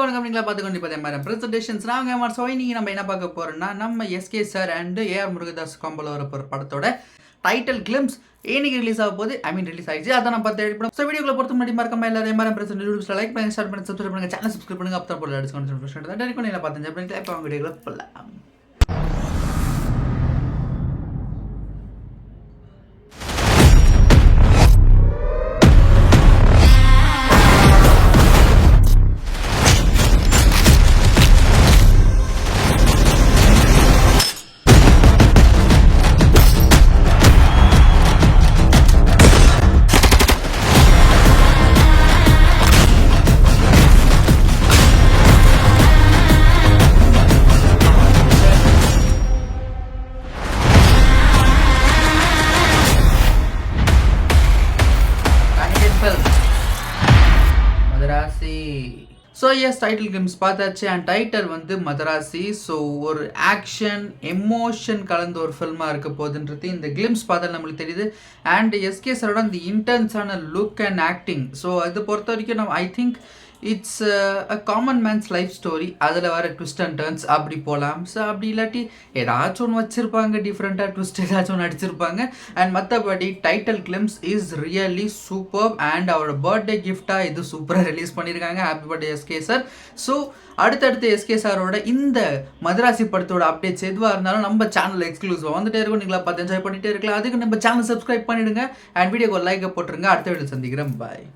வணக்கம். நீங்களா பார்த்துக்கொண்டு இப்போ மாதிரி ப்ரெசன்டேஷன்ஸ் நாங்கள் ஸோ இன்னைக்கு நம்ம என்ன பார்க்க போகிறோம்னா நம்ம SK sir and AR Murugadoss காம்போல வர போகிற படத்தோட டைட்டில் கிளிம்ஸ் இன்னைக்கு ரிலீஸ் ஆக போகுது. ரிலீஸ் ஆயிடுச்சு. அதை நம்ம பார்த்து எடுப்போம். ஸோ வீடியோக்குள்ள பொறுத்த முன்னாடி மறக்காம எல்லாரும் மாதிரி ப்ரெசன்ட் லைக் பண்ணி ஸ்டார்ட் பண்ணி சப்ஸ்கிரைப் பண்ணுங்க, சேனல் சப்ஸ்கிரைப் பண்ணுங்க. அப்போ போல டிஸ்கவுண்ட் என்ன பார்த்தேன் அப்படின்ட்டு இப்போ அவங்க வீடியோக்குள்ள போகலாம். Madharaasi. So as title glimpse பார்த்தாச்சு. அண்ட் டைட்டில் வந்து மதராசி. ஸோ ஒரு ஆக்ஷன் எமோஷன் கலந்த ஒரு ஃபில்மாக இருக்க போகுதுன்றது இந்த கிளிம்ஸ் பார்த்தா நம்மளுக்கு தெரியுது. அண்ட் எஸ்கே சாரோட அந்த இன்டென்ஸான லுக் அண்ட் ஆக்டிங், ஸோ அது பொறுத்த வரைக்கும் நம்ம I think it's a common mens life story. அதில் வர ட்விஸ்ட் அண்ட் டர்ன்ஸ் அப்படி போகலாம். ஸோ அப்படி இல்லாட்டி ஏதாச்சும் ஒன்று வச்சுருப்பாங்க, டிஃப்ரெண்ட்டாக ட்விஸ்ட் ஏதாச்சும் ஒன்று அடிச்சிருப்பாங்க. அண்ட் மற்றபடி title glimpse is really super. And அவரோட பர்த்டே கிஃப்டாக இது சூப்பராக ரிலீஸ் பண்ணியிருக்காங்க. Happy birthday SK sir. So அடுத்தடுத்து எஸ்கே சாரோட இந்த மதராசி படத்தோட அப்டேட்ஸ் எதுவாக இருந்தாலும் நம்ம சேனல் எக்ஸ்க்ளூசிவாக வந்துட்டே இருக்கும். நீங்களா பார்த்து என்ஜாய் பண்ணிகிட்டே இருக்கலாம். அதுக்கு நம்ம சேனல் சப்ஸ்கிரைப் பண்ணிவிடுங்க. அண்ட் வீடியோக்கு ஒரு லைக்கை போட்டுருங்க. அடுத்த வீடியோ சந்திக்கிறேன். பாய்.